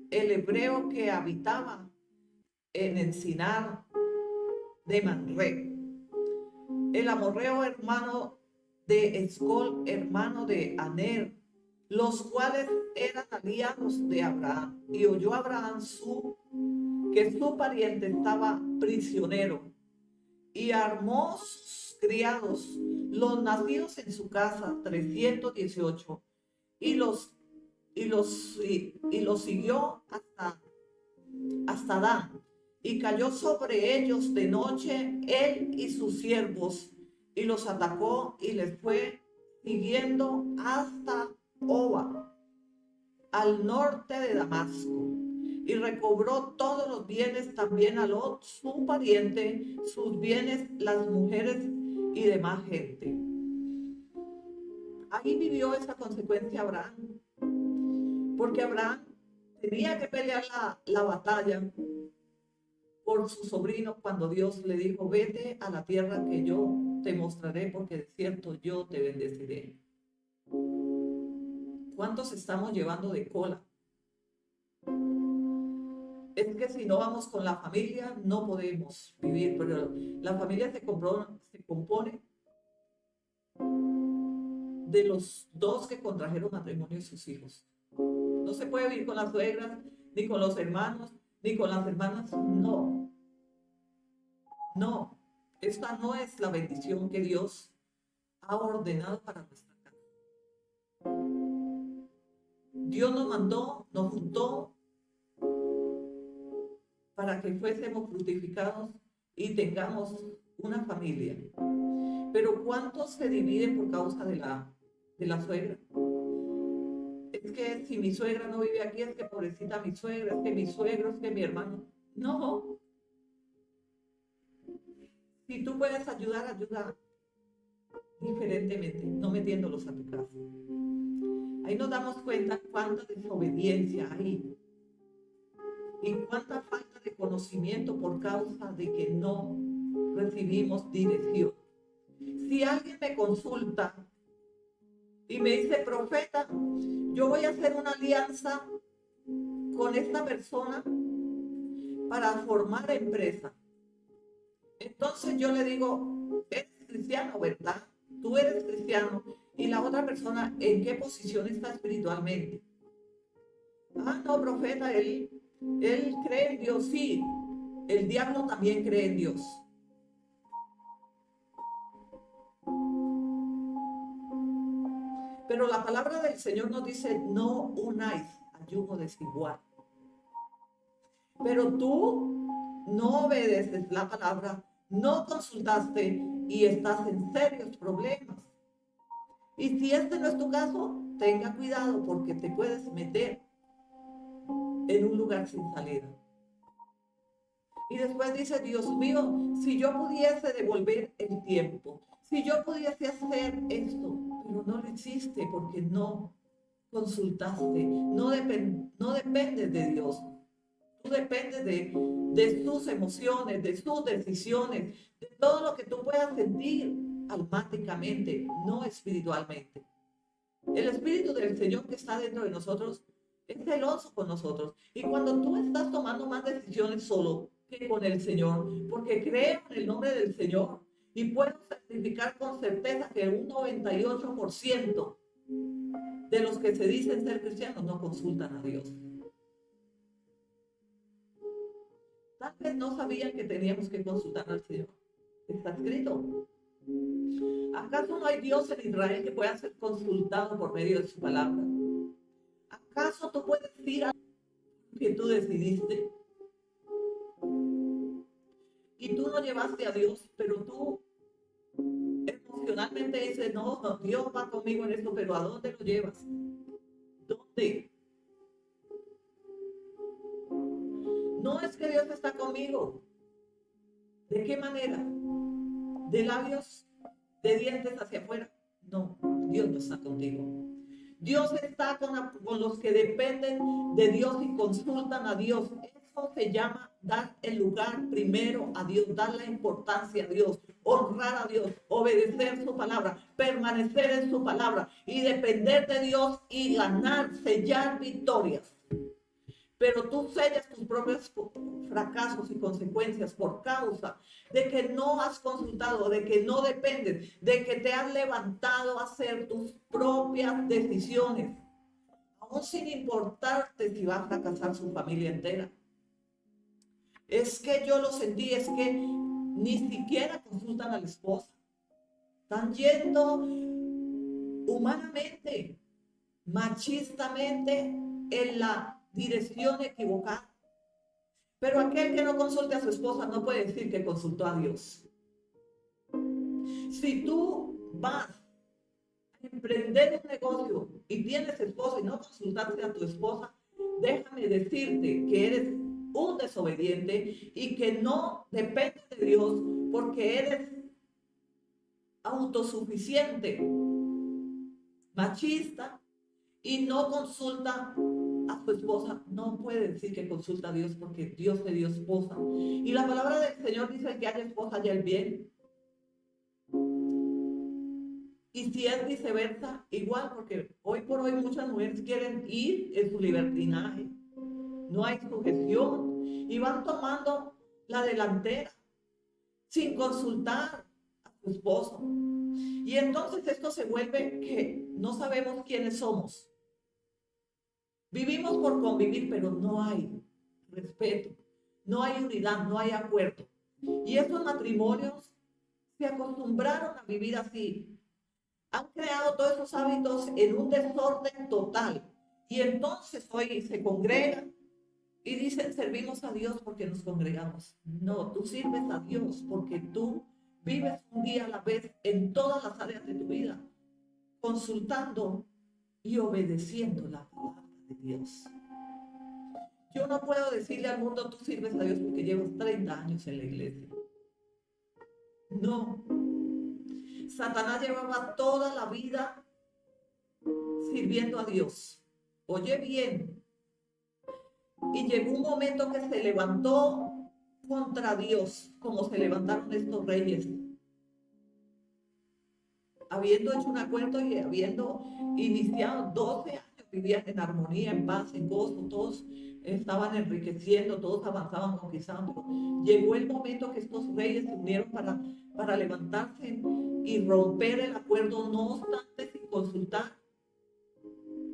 el hebreo que habitaba en Encinar de Manré, el amorreo hermano de Escol, hermano de Aner, los cuales eran aliados de Abraham. Y oyó Abraham que su pariente estaba prisionero, y armó sus criados, los nacidos en su casa, 318, y los siguió hasta Dan, y cayó sobre ellos de noche él y sus siervos, y los atacó y les fue siguiendo hasta Oba, al norte de Damasco, y recobró todos los bienes, también a Lot, su pariente, sus bienes, las mujeres y demás gente. Ahí vivió esa consecuencia Abraham, porque Abraham tenía que pelear la batalla por su sobrino cuando Dios le dijo, vete a la tierra que yo te mostraré, porque de cierto yo te bendeciré. ¿Cuántos estamos llevando de cola? es que si no vamos con la familia no podemos vivir, pero la familia se compone de los dos que contrajeron matrimonio y sus hijos. No se puede vivir con las suegras, ni con los hermanos, ni con las hermanas. No, no. Esta no es la bendición que Dios ha ordenado para nuestra casa. Dios nos mandó, nos juntó para que fuésemos fructificados y tengamos una familia. Pero ¿cuántos se dividen por causa de la suegra? Es que si mi suegra no vive aquí, es que pobrecita mi suegra, es que mi suegro, es que mi hermano. No. Si tú puedes ayudar, ayuda diferentemente, no metiéndolos a tu casa. Ahí nos damos cuenta cuánta desobediencia hay y cuánta falta de conocimiento por causa de que no recibimos dirección. Si alguien me consulta y me dice, profeta, yo voy a hacer una alianza con esta persona para formar empresa. Entonces yo le digo, eres cristiano, ¿verdad? Tú eres cristiano. Y la otra persona, ¿en qué posición está espiritualmente? Ah, no, profeta, él cree en Dios. Sí, el diablo también cree en Dios. Pero la palabra del Señor nos dice, no unáis ayuno desigual. Pero tú no obedeces la palabra, no consultaste y estás en serios problemas. Y si este no es tu caso, tenga cuidado porque te puedes meter en un lugar sin salida. Y después dice, Dios mío, si yo pudiese devolver el tiempo, si yo pudiese hacer esto, pero no lo hiciste porque no consultaste, no dependes de Dios. Tú dependes de sus emociones, de sus decisiones, de todo lo que tú puedas sentir almáticamente, no espiritualmente. El Espíritu del Señor que está dentro de nosotros es celoso con nosotros. Y cuando tú estás tomando más decisiones solo que con el Señor, porque creo en el nombre del Señor y puedo certificar con certeza que un 98% de los que se dicen ser cristianos no consultan a Dios. Tal vez no sabían que teníamos que consultar al Señor. Está escrito. ¿Acaso no hay Dios en Israel que pueda ser consultado por medio de su palabra? ¿Acaso tú puedes ir a lo que tú decidiste? Y tú no llevaste a Dios, pero tú emocionalmente dices, no, Dios va conmigo en esto, pero ¿a dónde lo llevas? ¿Dónde? No es que Dios está conmigo. ¿De qué manera? ¿De labios, de dientes hacia afuera? No, Dios no está contigo. Dios está con los que dependen de Dios y consultan a Dios. Eso se llama dar el lugar primero a Dios, dar la importancia a Dios, honrar a Dios, obedecer su palabra, permanecer en su palabra y depender de Dios y ganar, sellar victorias. Pero tú sellas tus propios fracasos y consecuencias por causa de que no has consultado, de que no dependes, de que te has levantado a hacer tus propias decisiones, aún sin importarte si va a fracasar su familia entera. Es que yo lo sentí, es que ni siquiera consultan a la esposa. Están yendo humanamente, machistamente en la dirección equivocada. Pero aquel que no consulte a su esposa no puede decir que consultó a Dios. Si tú vas a emprender un negocio y tienes esposa y no consultaste a tu esposa, déjame decirte que eres un desobediente y que no dependes de Dios porque eres autosuficiente, machista y no consulta a su esposa. No puede decir que consulta a Dios porque Dios le dio esposa. Y la palabra del Señor dice que haya esposa haya el bien. Y si es viceversa, igual, porque hoy por hoy muchas mujeres quieren ir en su libertinaje. No hay sujeción. y van tomando la delantera sin consultar a su esposo. Y entonces esto se vuelve que no sabemos quiénes somos. Vivimos por convivir, pero no hay respeto, no hay unidad, no hay acuerdo. Y estos matrimonios se acostumbraron a vivir así. Han creado todos esos hábitos en un desorden total. Y entonces hoy se congregan y dicen, servimos a Dios porque nos congregamos. No, tú sirves a Dios porque tú vives un día a la vez en todas las áreas de tu vida, consultando y obedeciendo la palabra de Dios. Yo no puedo decirle al mundo, tú sirves a Dios porque llevas 30 años en la iglesia. No. Satanás llevaba toda la vida sirviendo a Dios. Oye bien. Y llegó un momento que se levantó contra Dios, como se levantaron estos reyes. Habiendo hecho un acuerdo y habiendo iniciado 12 años, vivían en armonía, en paz, en gozo, todos estaban enriqueciendo, todos avanzaban conquistando. Llegó el momento que estos reyes se unieron para levantarse y romper el acuerdo, no obstante sin consultar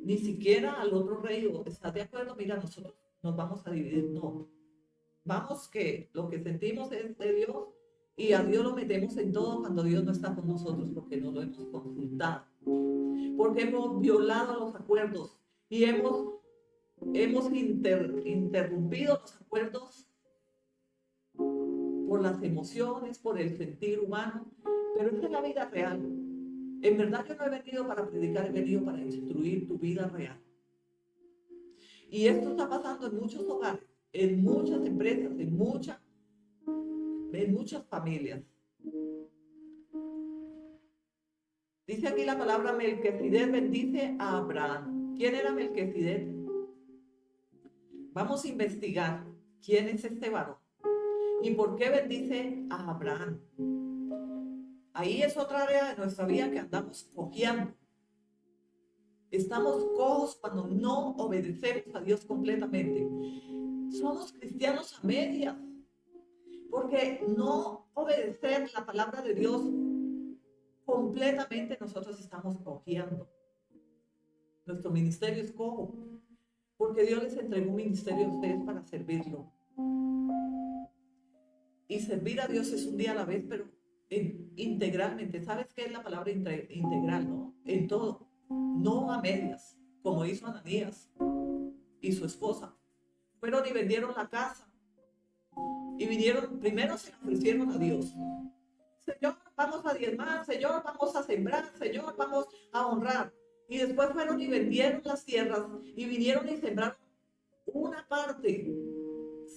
ni siquiera al otro rey. ¿Estás de acuerdo? Mira, nosotros nos vamos a dividir. No, vamos, que lo que sentimos es de Dios y a Dios lo metemos en todo cuando Dios no está con nosotros, porque no lo hemos consultado, porque hemos violado los acuerdos y hemos interrumpido los acuerdos por las emociones, por el sentir humano. Pero esta es la vida real. En verdad yo no he venido para predicar, he venido para instruir tu vida real. Y esto está pasando en muchos hogares, en muchas empresas, en muchas familias. Dice aquí la palabra Melquisedec bendice a Abraham. ¿Quién era Melquisedec? Vamos a investigar quién es este varón y por qué bendice a Abraham. Ahí es otra área de nuestra vida que andamos cojeando. Estamos cojos cuando no obedecemos a Dios completamente. Somos cristianos a medias, porque no obedecer la palabra de Dios completamente, nosotros estamos cojeando. Nuestro ministerio es cojo, porque Dios les entregó un ministerio a ustedes para servirlo. Y servir a Dios es un día a la vez, pero integralmente. ¿Sabes qué es la palabra integral, no? En todo, no a medias, como hizo Ananías y su esposa. Fueron y vendieron la casa y vinieron, primero se ofrecieron a Dios. Señor, vamos a diezmar, Señor, vamos a sembrar, Señor, vamos a honrar. Y después fueron y vendieron las tierras y vinieron y sembraron una parte,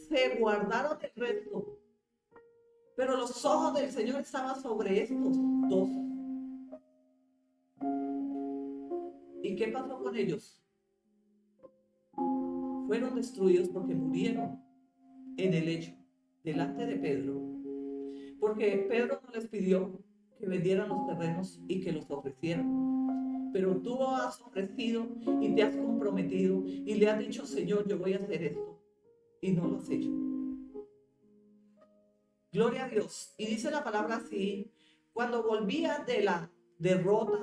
se guardaron el resto. Pero los ojos del Señor estaban sobre estos dos. ¿Y qué pasó con ellos? Fueron destruidos porque murieron en el hecho, delante de Pedro. Porque Pedro no les pidió que vendieran los terrenos y que los ofrecieran. Pero tú has ofrecido y te has comprometido y le has dicho, Señor, yo voy a hacer esto. Y no lo has hecho. Gloria a Dios. Y dice la palabra así: cuando volvía de la derrota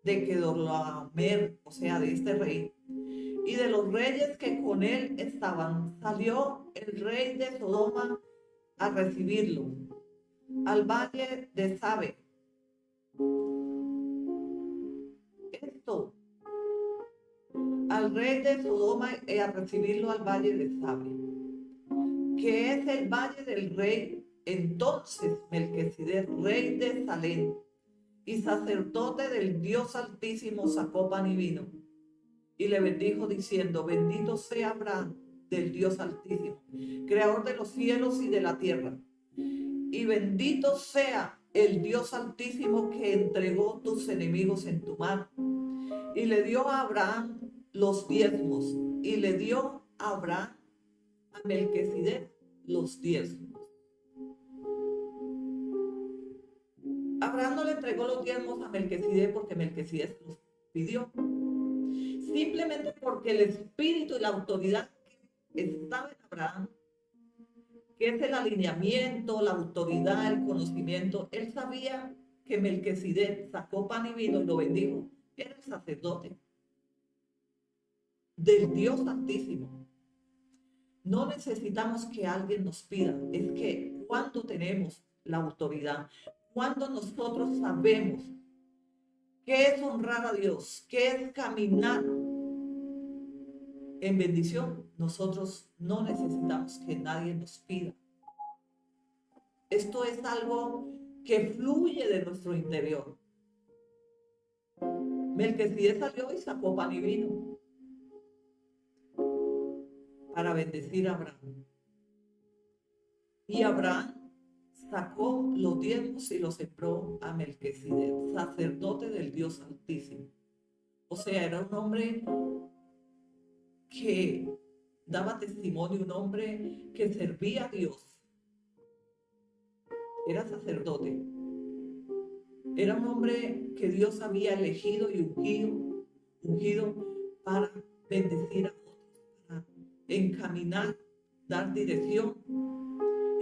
de Kedorlaomer, o sea, de este rey, y de los reyes que con él estaban, salió el rey de Sodoma a recibirlo, al valle de Sabe. Esto, al rey de Sodoma a recibirlo al valle de Sabe, que es el valle del rey. Entonces Melquisedec, rey de Salem y sacerdote del Dios Altísimo, sacó pan y vino y le bendijo diciendo: bendito sea Abraham del Dios Altísimo, creador de los cielos y de la tierra, y bendito sea el Dios Altísimo que entregó tus enemigos en tu mano. Y le dio a Abraham los diezmos, y le dio a Abraham, a Melquisedec, los diezmos. Abraham no le entregó los diezmos a Melquisedec porque Melquisedec los pidió, simplemente porque el espíritu y la autoridad que estaba en Abraham que es el alineamiento, la autoridad, el conocimiento. Él sabía que Melquisedec sacó pan y vino y lo bendijo. Era el sacerdote del Dios Altísimo. No necesitamos que alguien nos pida, es que cuando tenemos la autoridad, cuando nosotros sabemos qué es honrar a Dios, qué es caminar en bendición, nosotros no necesitamos que nadie nos pida. Esto es algo que fluye de nuestro interior. Melquisedec salió y sacó pan y vino para bendecir a Abraham. Y Abraham sacó los diezmos y los sembró a Melquisedec, sacerdote del Dios Altísimo. O sea, era un hombre que daba testimonio, un hombre que servía a Dios. Era sacerdote. Era un hombre que Dios había elegido y ungido para bendecir a otros, para encaminar, dar dirección.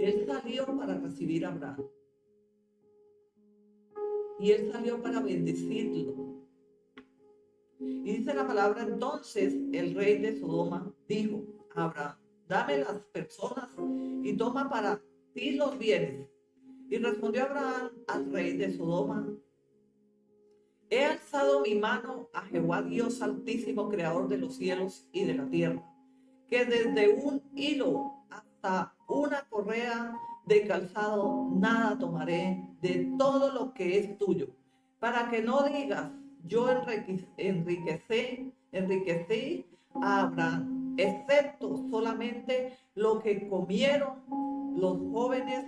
Él salió para recibir a Abraham. Y él salió para bendecirlo. Y dice la palabra, entonces el rey de Sodoma dijo a Abraham, dame las personas y toma para ti los bienes. Y respondió Abraham al rey de Sodoma, he alzado mi mano a Jehová Dios Altísimo, creador de los cielos y de la tierra, que desde un hilo hasta una correa de calzado nada tomaré de todo lo que es tuyo, para que no digas, yo enriquecí a Abraham, excepto solamente lo que comieron los jóvenes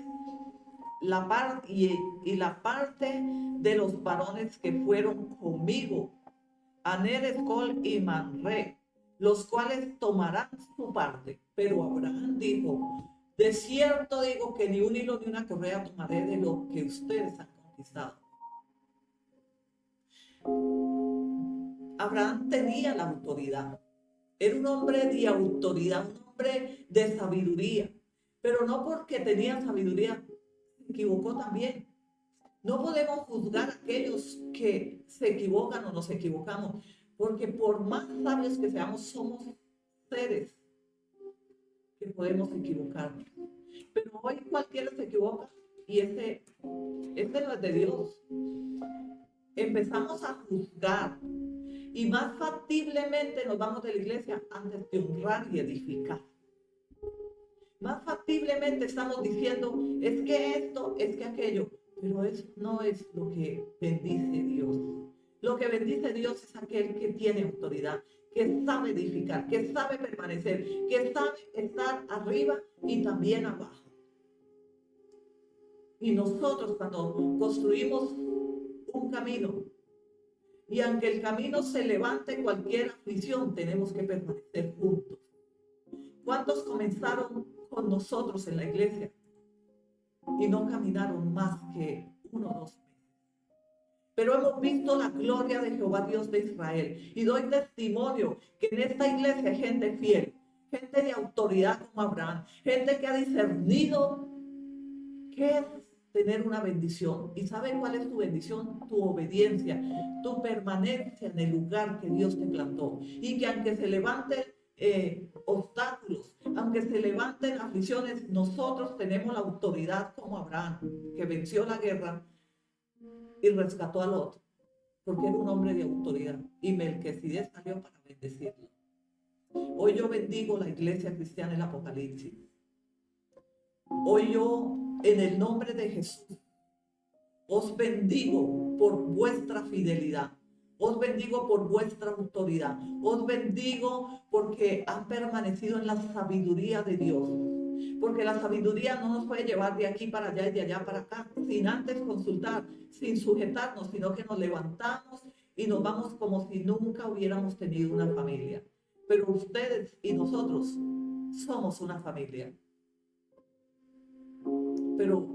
y la parte de los varones que fueron conmigo, Aner, Escol y Manre, los cuales tomarán su parte. Pero Abraham dijo, de cierto digo que ni un hilo ni una correa tomaré de lo que ustedes han conquistado. Abraham tenía la autoridad. Era un hombre de autoridad, un hombre de sabiduría. Pero no porque tenía sabiduría, se equivocó también. No podemos juzgar a aquellos que se equivocan o nos equivocamos, porque por más sabios que seamos, somos seres que podemos equivocarnos. Pero hoy cualquiera se equivoca y ese no es de Dios. Empezamos a juzgar y más factiblemente nos vamos de la iglesia antes de honrar y edificar. Más factiblemente estamos diciendo, es que esto, es que aquello, pero eso no es lo que bendice Dios. Lo que bendice Dios es aquel que tiene autoridad, que sabe edificar, que sabe permanecer, que sabe estar arriba y también abajo. Y nosotros cuando construimos un camino, y aunque el camino se levante cualquier aflicción, tenemos que permanecer juntos. ¿Cuántos comenzaron con nosotros en la iglesia y no caminaron más que 1 o 2 meses? Pero hemos visto la gloria de Jehová Dios de Israel y doy testimonio que en esta iglesia hay gente fiel, gente de autoridad como Abraham, gente que ha discernido qué es tener una bendición. ¿Y saben cuál es tu bendición? Tu obediencia, tu permanencia en el lugar que Dios te plantó. Y que aunque se levanten obstáculos, aunque se levanten aflicciones, nosotros tenemos la autoridad como Abraham, que venció la guerra y rescató al otro, porque era un hombre de autoridad. Y Melquisedec salió para bendecirlo. Hoy yo bendigo la iglesia cristiana en el Apocalipsis. Hoy yo, en el nombre de Jesús, os bendigo por vuestra fidelidad. Os bendigo por vuestra autoridad. Os bendigo porque han permanecido en la sabiduría de Dios. Porque la sabiduría no nos puede llevar de aquí para allá y de allá para acá, sin antes consultar, sin sujetarnos, sino que nos levantamos y nos vamos como si nunca hubiéramos tenido una familia. Pero ustedes y nosotros somos una familia. Pero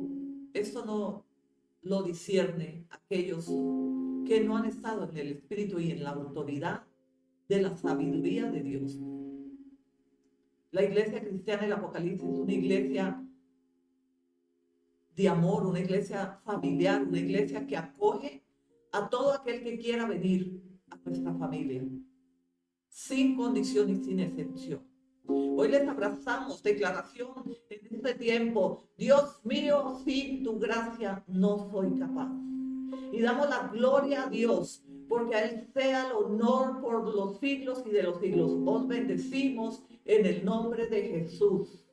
esto no lo discierne aquellos que no han estado en el Espíritu y en la autoridad de la sabiduría de Dios. La iglesia cristiana del Apocalipsis es una iglesia de amor, una iglesia familiar, una iglesia que acoge a todo aquel que quiera venir a nuestra familia, sin condición y sin excepción. Hoy les abrazamos, declaración en este tiempo: Dios mío, sin tu gracia no soy capaz. Y damos la gloria a Dios, porque a Él sea el honor por los siglos y de los siglos. Os bendecimos en el nombre de Jesús.